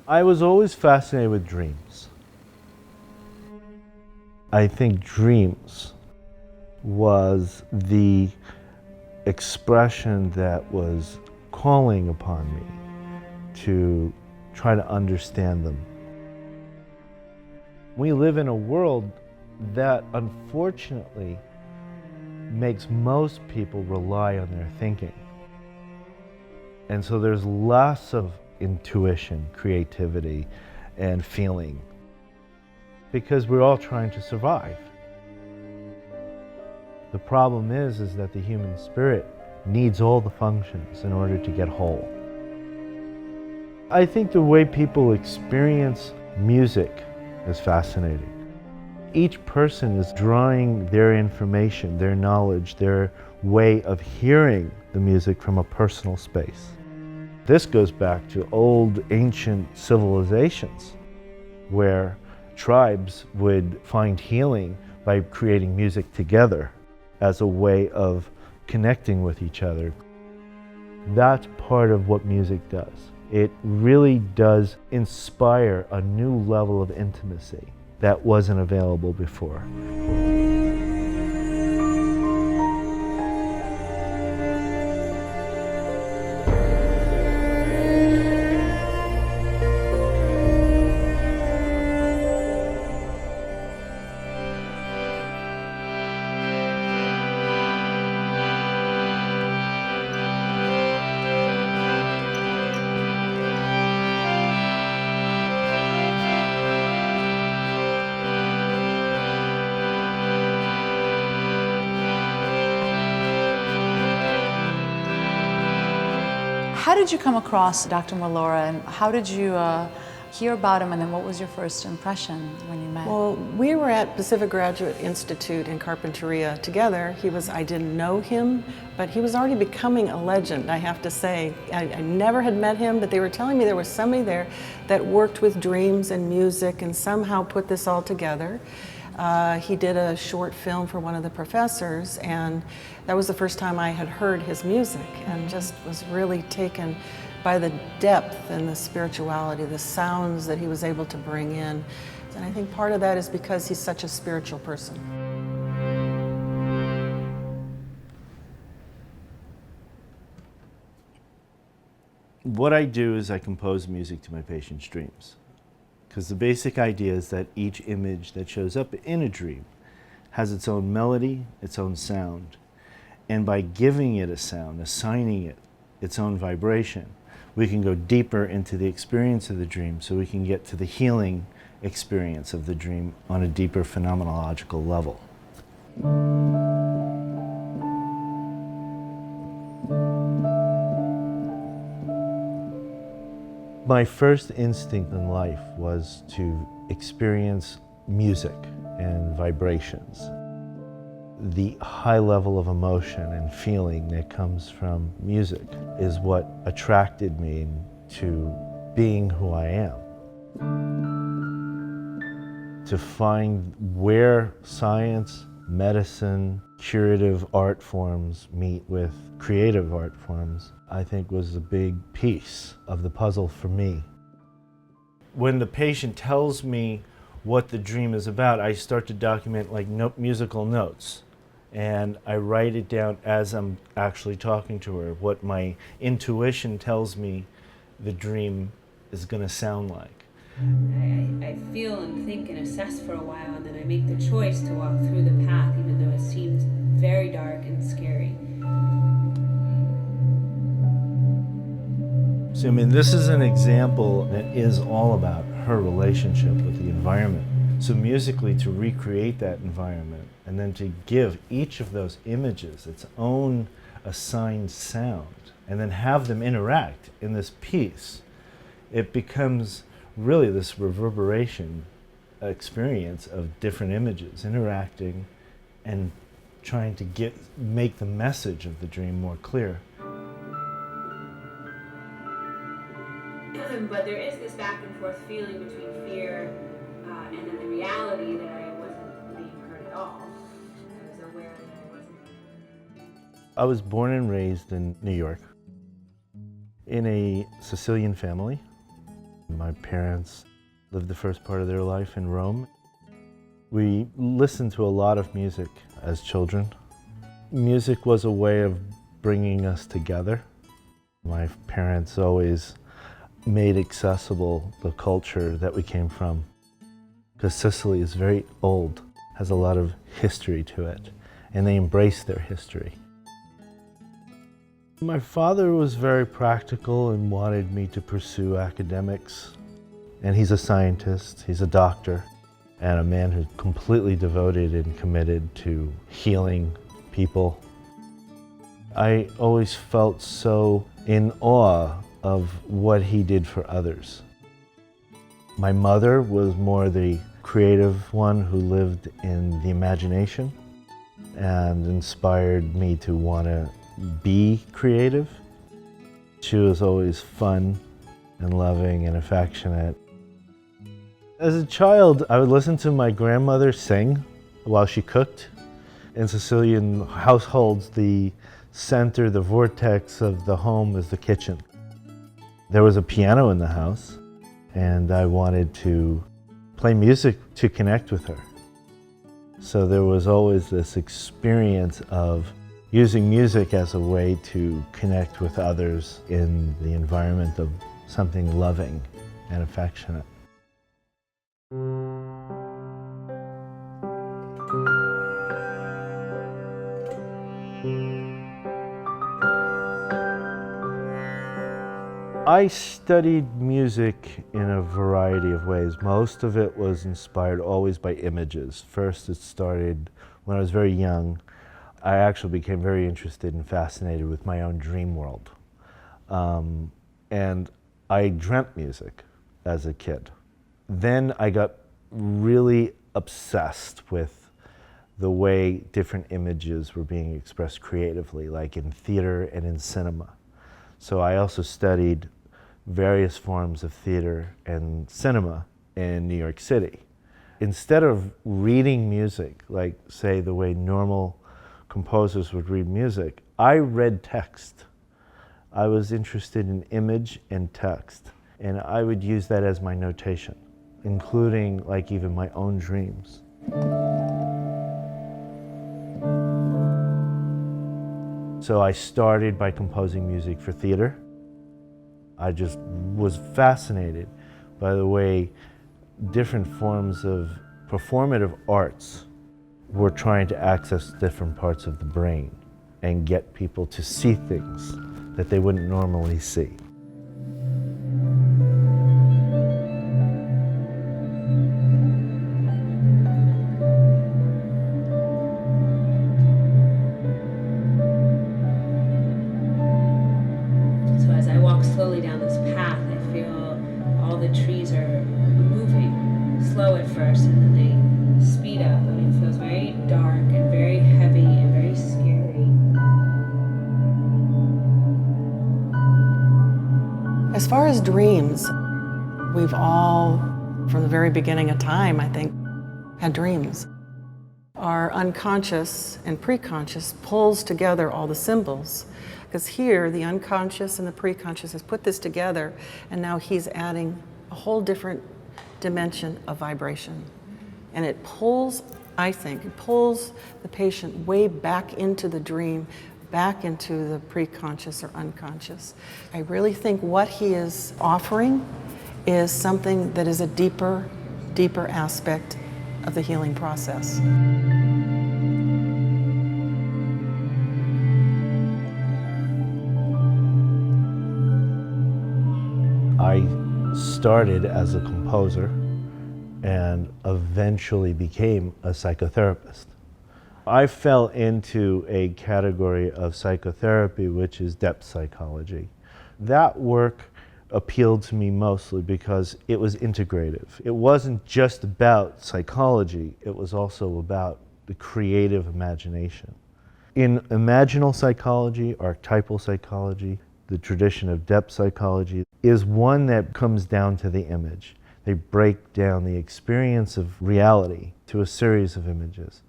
I was always fascinated with dreams. I think dreams was the expression that was calling upon me to try to understand them. We live in a world that unfortunately makes most people rely on their thinking. And so there's lots of intuition, creativity, and feeling because we're all trying to survive. The problem is that the human spirit needs all the functions in order to get whole. I think the way people experience music is fascinating. Each person is drawing their information, their knowledge, their way of hearing the music from a personal space. This goes back to old ancient civilizations where tribes would find healing by creating music together as a way of connecting with each other. That's part of what music does. It really does inspire a new level of intimacy that wasn't available before. How did you come across Dr. Mollura, and how did you hear about him, and then what was your first impression when you met? Well, we were at Pacific Graduate Institute in Carpinteria together. I didn't know him, but he was already becoming a legend, I have to say. I never had met him, but they were telling me there was somebody there that worked with dreams and music and somehow put this all together. He did a short film for one of the professors, and that was the first time I had heard his music and just was really taken by the depth and the spirituality, the sounds that he was able to bring in. And I think part of that is because he's such a spiritual person. What I do is I compose music to my patients' dreams. Because the basic idea is that each image that shows up in a dream has its own melody, its own sound. And by giving it a sound, assigning it its own vibration, we can go deeper into the experience of the dream so we can get to the healing experience of the dream on a deeper phenomenological level. My first instinct in life was to experience music and vibrations. The high level of emotion and feeling that comes from music is what attracted me to being who I am. To find where science, medicine, curative art forms meet with creative art forms, I think was a big piece of the puzzle for me. When the patient tells me what the dream is about, I start to document like musical notes. And I write it down as I'm actually talking to her, what my intuition tells me the dream is going to sound like. I feel and think and assess for a while, and then I make the choice to walk through the path, even though it seems very dark and scary. So, I mean, this is an example that is all about her relationship with the environment. So musically, to recreate that environment and then to give each of those images its own assigned sound and then have them interact in this piece, it becomes really this reverberation experience of different images interacting and trying to make the message of the dream more clear. But there is this back and forth feeling between fear and then the reality that I wasn't being hurt at all. I was aware that I wasn't. I was born and raised in New York in a Sicilian family. My parents lived the first part of their life in Rome. We listened to a lot of music as children. Music was a way of bringing us together. My parents always made accessible the culture that we came from, because Sicily is very old, has a lot of history to it, and they embrace their history. My father was very practical and wanted me to pursue academics. And he's a scientist, he's a doctor, and a man who's completely devoted and committed to healing people. I always felt so in awe of what he did for others. My mother was more the creative one who lived in the imagination and inspired me to want to be creative. She was always fun and loving and affectionate. As a child, I would listen to my grandmother sing while she cooked. In Sicilian households, the center, the vortex of the home is the kitchen. There was a piano in the house, and I wanted to play music to connect with her. So there was always this experience of using music as a way to connect with others in the environment of something loving and affectionate. I studied music in a variety of ways. Most of it was inspired always by images. First, it started when I was very young. I actually became very interested and fascinated with my own dream world. And I dreamt music as a kid. Then I got really obsessed with the way different images were being expressed creatively, like in theater and in cinema. So I also studied various forms of theater and cinema in New York City. Instead of reading music, like say the way normal composers would read music, I read text. I was interested in image and text, and I would use that as my notation, including like even my own dreams. So I started by composing music for theater. I just was fascinated by the way different forms of performative arts were trying to access different parts of the brain and get people to see things that they wouldn't normally see. So as I walk slowly down this path, I feel all the trees are moving, slow at first, and then they speed up, and it feels very dark and very heavy and very scary. As far as dreams, we've all, from the very beginning of time, I think, had dreams. Our unconscious and preconscious pulls together all the symbols, because here the unconscious and the preconscious has put this together, and now he's adding a whole different dimension of vibration. And it pulls, I think, it pulls the patient way back into the dream, back into the preconscious or unconscious. I really think what he is offering is something that is a deeper, deeper aspect of the healing process. I started as a composer and eventually became a psychotherapist. I fell into a category of psychotherapy which is depth psychology. That work appealed to me mostly because it was integrative. It wasn't just about psychology, it was also about the creative imagination. In imaginal psychology, archetypal psychology, the tradition of depth psychology is one that comes down to the image. They break down the experience of reality to a series of images.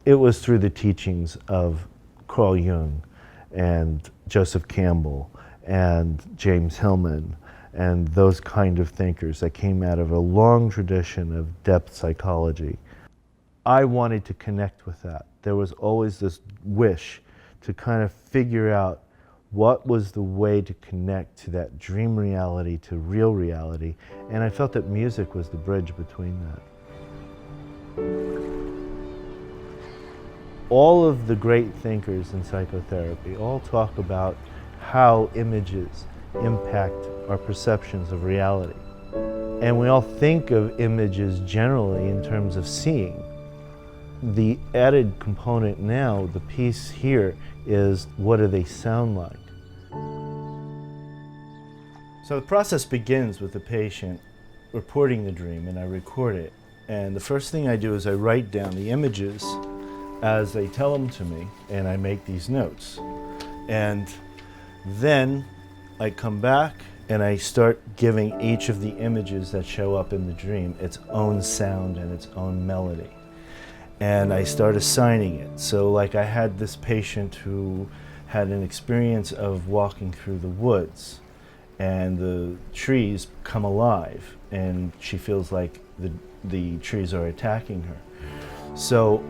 It was through the teachings of Carl Jung and Joseph Campbell and James Hillman and those kind of thinkers that came out of a long tradition of depth psychology. I wanted to connect with that. There was always this wish to kind of figure out what was the way to connect to that dream reality, to real reality, and I felt that music was the bridge between that. All of the great thinkers in psychotherapy all talk about how images impact our perceptions of reality. And we all think of images generally in terms of seeing. The added component now, the piece here, is what do they sound like? So the process begins with the patient reporting the dream, and I record it. And the first thing I do is I write down the images as they tell them to me, and I make these notes. And then I come back and I start giving each of the images that show up in the dream its own sound and its own melody. And I start assigning it. So like I had this patient who had an experience of walking through the woods, and the trees come alive, and she feels like the trees are attacking her. So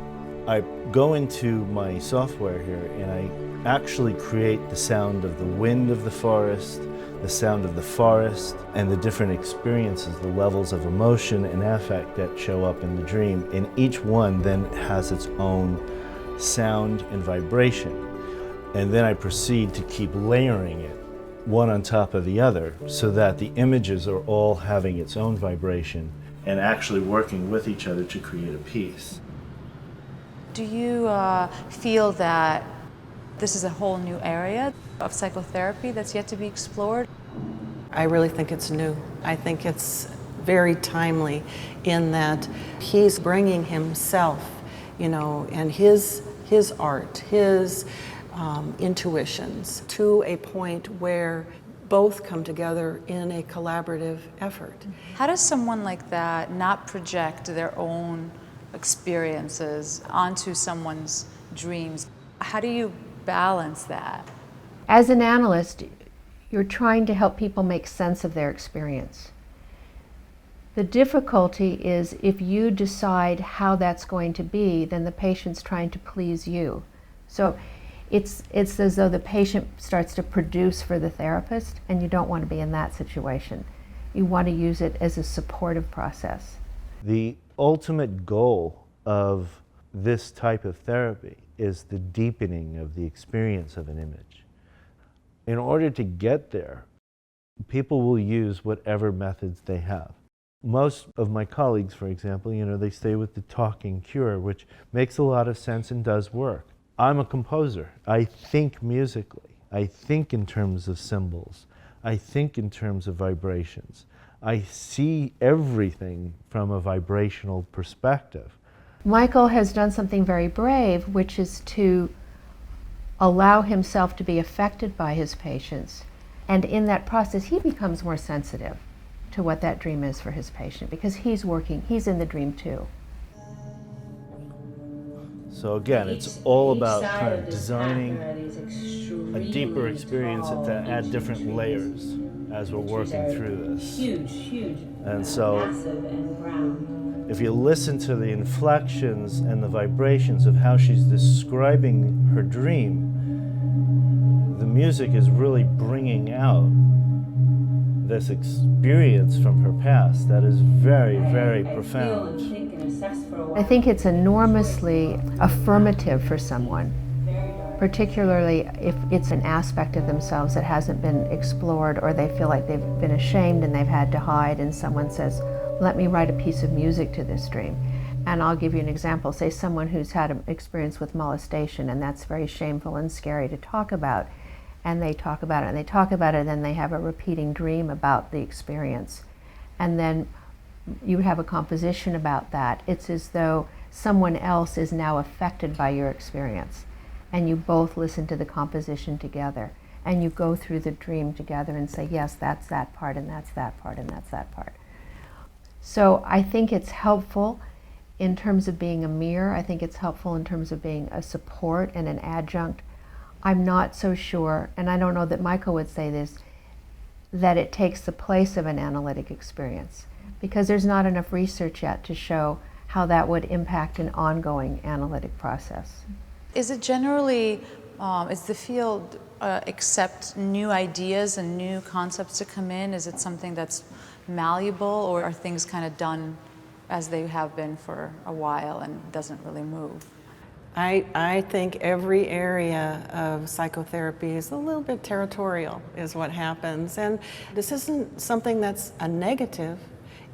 I go into my software here and I actually create the sound of the wind of the forest, the sound of the forest, and the different experiences, the levels of emotion and affect that show up in the dream. And each one then has its own sound and vibration. And then I proceed to keep layering it, one on top of the other, so that the images are all having its own vibration and actually working with each other to create a piece. Do you feel that this is a whole new area of psychotherapy that's yet to be explored? I really think it's new. I think it's very timely in that he's bringing himself, and his art, his intuitions to a point where both come together in a collaborative effort. How does someone like that not project their own experiences onto someone's dreams? How do you balance that? As an analyst, you're trying to help people make sense of their experience. The difficulty is if you decide how that's going to be, then the patient's trying to please you. So it's as though the patient starts to produce for the therapist, and you don't want to be in that situation. You want to use it as a supportive process. The ultimate goal of this type of therapy is the deepening of the experience of an image. In order to get there, people will use whatever methods they have. Most of my colleagues, for example, they stay with the talking cure, which makes a lot of sense and does work. I'm a composer. I think musically. I think in terms of symbols. I think in terms of vibrations. I see everything from a vibrational perspective. Michael has done something very brave, which is to allow himself to be affected by his patients. And in that process, he becomes more sensitive to what that dream is for his patient, because he's in the dream too. So again, it's all about kind of designing a deeper experience to add different layers as we're working through this. Huge, and so massive and brown. If you listen to the inflections and the vibrations of how she's describing her dream, the music is really bringing out this experience from her past that is very, very profound. I think it's enormously affirmative for someone, particularly if it's an aspect of themselves that hasn't been explored, or they feel like they've been ashamed and they've had to hide, and someone says, let me write a piece of music to this dream. And I'll give you an example. Say someone who's had an experience with molestation, and that's very shameful and scary to talk about. And they talk about it, and they talk about it, and then they have a repeating dream about the experience. And then you have a composition about that. It's as though someone else is now affected by your experience. And you both listen to the composition together. And you go through the dream together and say, yes, that's that part, and that's that part, and that's that part. So I think it's helpful in terms of being a mirror. I think it's helpful in terms of being a support and an adjunct. I'm not so sure, and I don't know that Michael would say this, that it takes the place of an analytic experience, because there's not enough research yet to show how that would impact an ongoing analytic process. Is it generally, is the field accept new ideas and new concepts to come in? Is it something that's malleable, or are things kind of done as they have been for a while and doesn't really move? I think every area of psychotherapy is a little bit territorial, is what happens. And this isn't something that's a negative.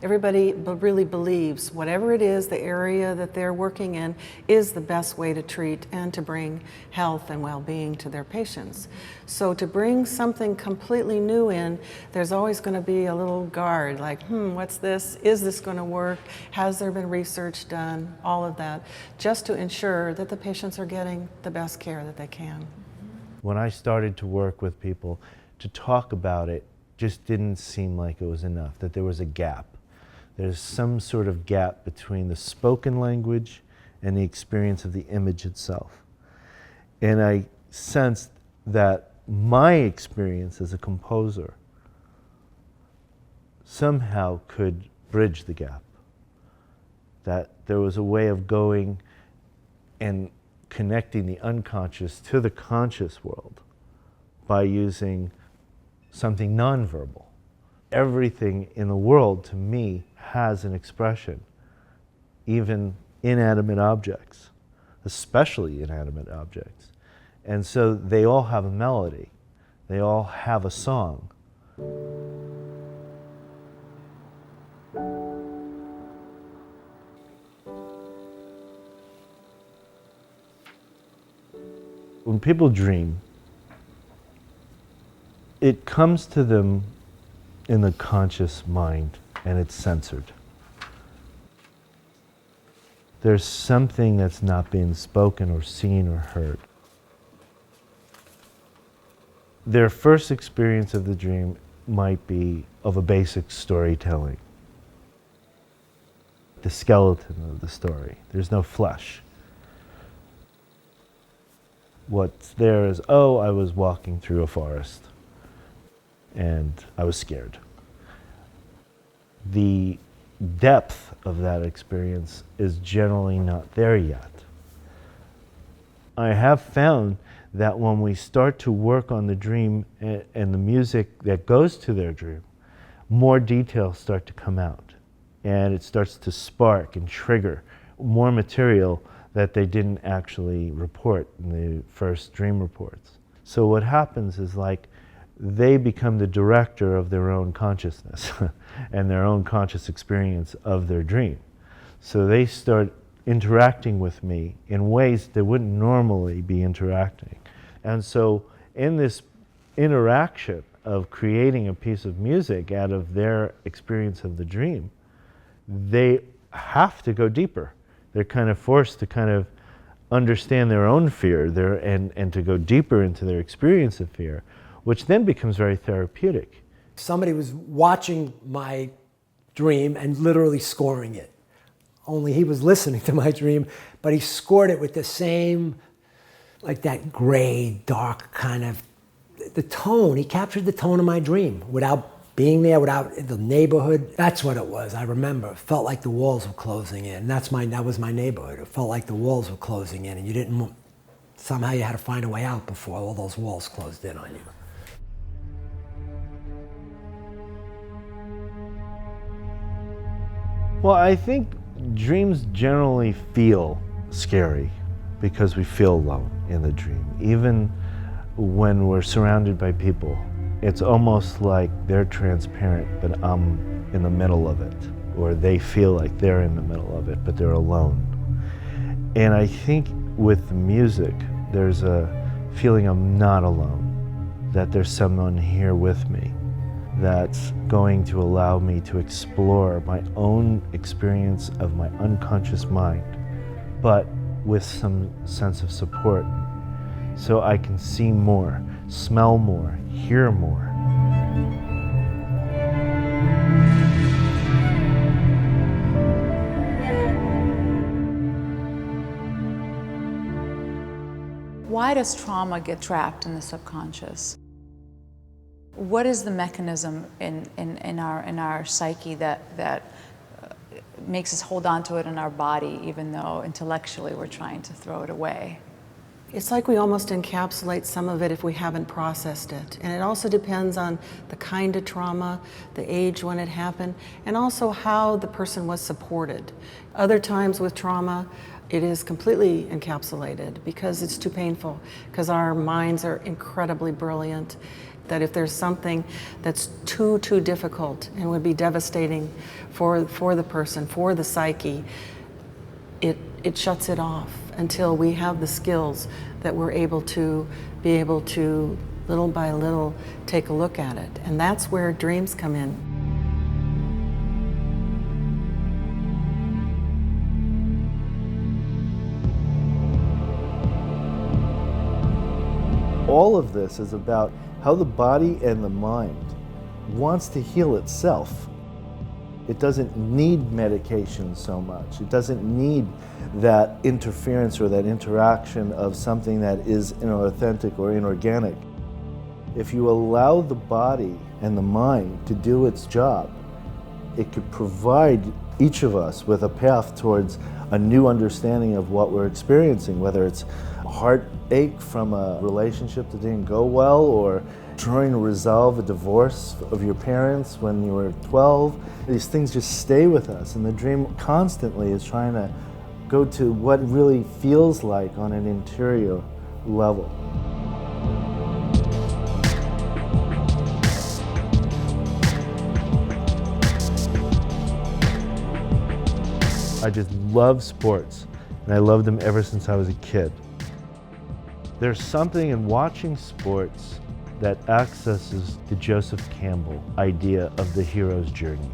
Everybody really believes whatever it is, the area that they're working in is the best way to treat and to bring health and well-being to their patients. So to bring something completely new in, there's always going to be a little guard, like, what's this? Is this going to work? Has there been research done? All of that, just to ensure that the patients are getting the best care that they can. When I started to work with people, to talk about it just didn't seem like it was enough, that there was a gap. There's some sort of gap between the spoken language and the experience of the image itself. And I sensed that my experience as a composer somehow could bridge the gap. That there was a way of going and connecting the unconscious to the conscious world by using something nonverbal. Everything in the world, to me, has an expression, even inanimate objects, especially inanimate objects. And so they all have a melody. They all have a song. When people dream, it comes to them in the conscious mind, and it's censored. There's something that's not being spoken or seen or heard. Their first experience of the dream might be of a basic storytelling. The skeleton of the story. There's no flesh. What's there is, oh, I was walking through a forest and I was scared. The depth of that experience is generally not there yet. I have found that when we start to work on the dream and the music that goes to their dream, more details start to come out, and it starts to spark and trigger more material that they didn't actually report in the first dream reports. So what happens is, like, they become the director of their own consciousness and their own conscious experience of their dream. So they start interacting with me in ways they wouldn't normally be interacting. And so in this interaction of creating a piece of music out of their experience of the dream, they have to go deeper. They're kind of forced to kind of understand their own fear and to go deeper into their experience of fear, which then becomes very therapeutic. Somebody was watching my dream and literally scoring it. Only he was listening to my dream, but he scored it with the same, like that gray, dark kind of, the tone. He captured the tone of my dream without being there, without the neighborhood. That's what it was. I remember. It felt like the walls were closing in. That was my neighborhood. It felt like the walls were closing in, and somehow you had to find a way out before all those walls closed in on you. Well, I think dreams generally feel scary because we feel alone in the dream. Even when we're surrounded by people, it's almost like they're transparent, but I'm in the middle of it, or they feel like they're in the middle of it, but they're alone. And I think with the music, there's a feeling I'm not alone, that there's someone here with me that's going to allow me to explore my own experience of my unconscious mind, but with some sense of support, so I can see more, smell more, hear more. Why does trauma get trapped in the subconscious? What is the mechanism in our psyche that makes us hold on to it in our body, even though intellectually we're trying to throw it away? It's like we almost encapsulate some of it if we haven't processed it. And it also depends on the kind of trauma, the age when it happened, and also how the person was supported. Other times with trauma, it is completely encapsulated because it's too painful, because our minds are incredibly brilliant, that if there's something that's too difficult and would be devastating for the person, for the psyche, it shuts it off until we have the skills that we're able to little by little take a look at it. And that's where dreams come in. All of this is about how the body and the mind wants to heal itself. It doesn't need medication so much. It doesn't need that interference or that interaction of something that is inauthentic or inorganic. If you allow the body and the mind to do its job, it could provide each of us with a path towards a new understanding of what we're experiencing, whether it's a heartache from a relationship that didn't go well, or trying to resolve a divorce of your parents when you were 12. These things just stay with us, and the dream constantly is trying to go to what it really feels like on an interior level. I just love sports, and I loved them ever since I was a kid. There's something in watching sports that accesses the Joseph Campbell idea of the hero's journey.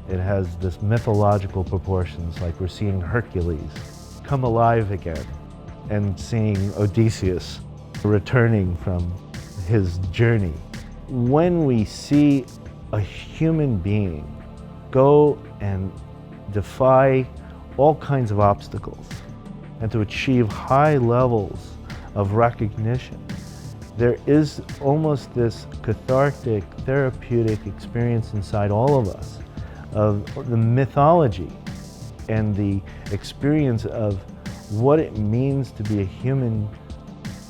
It has this mythological proportions, like we're seeing Hercules come alive again and seeing Odysseus returning from his journey. When we see a human being go and defy all kinds of obstacles and to achieve high levels of recognition, there is almost this cathartic, therapeutic experience inside all of us of the mythology and the experience of what it means to be a human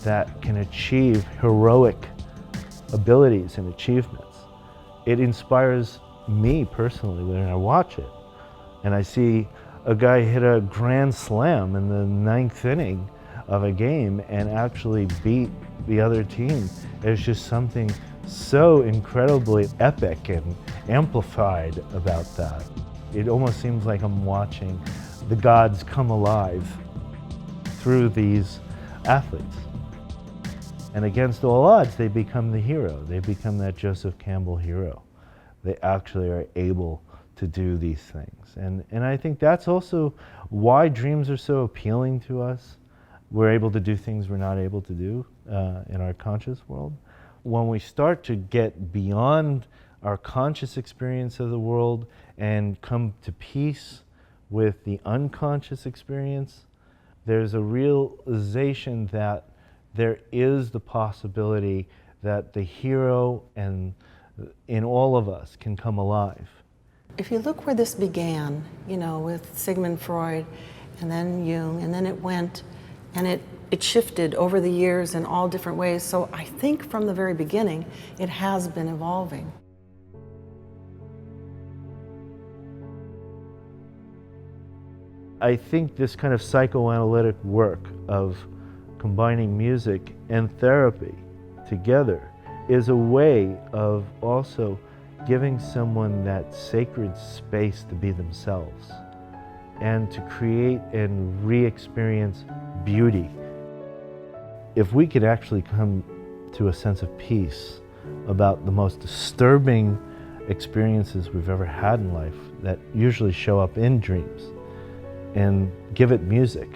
that can achieve heroic abilities and achievements. It inspires me personally when I watch it and I see a guy hit a grand slam in the 9th inning of a game and actually beat the other team. There's just something so incredibly epic and amplified about that. It almost seems like I'm watching the gods come alive through these athletes. And against all odds, they become the hero. They become that Joseph Campbell hero. They actually are able to do these things. And I think that's also why dreams are so appealing to us. We're able to do things we're not able to do in our conscious world. When we start to get beyond our conscious experience of the world and come to peace with the unconscious experience, there's a realization that there is the possibility that the hero and in all of us can come alive. If you look where this began, with Sigmund Freud and then Jung, and then it went and it shifted over the years in all different ways. So I think from the very beginning, it has been evolving. I think this kind of psychoanalytic work of combining music and therapy together is a way of also giving someone that sacred space to be themselves and to create and re-experience beauty. If we could actually come to a sense of peace about the most disturbing experiences we've ever had in life that usually show up in dreams, and give it music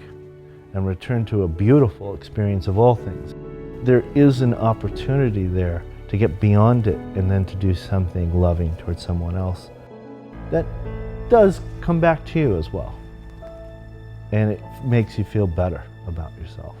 and return to a beautiful experience of all things, there is an opportunity there to get beyond it and then to do something loving towards someone else that does come back to you as well. And it makes you feel better about yourself.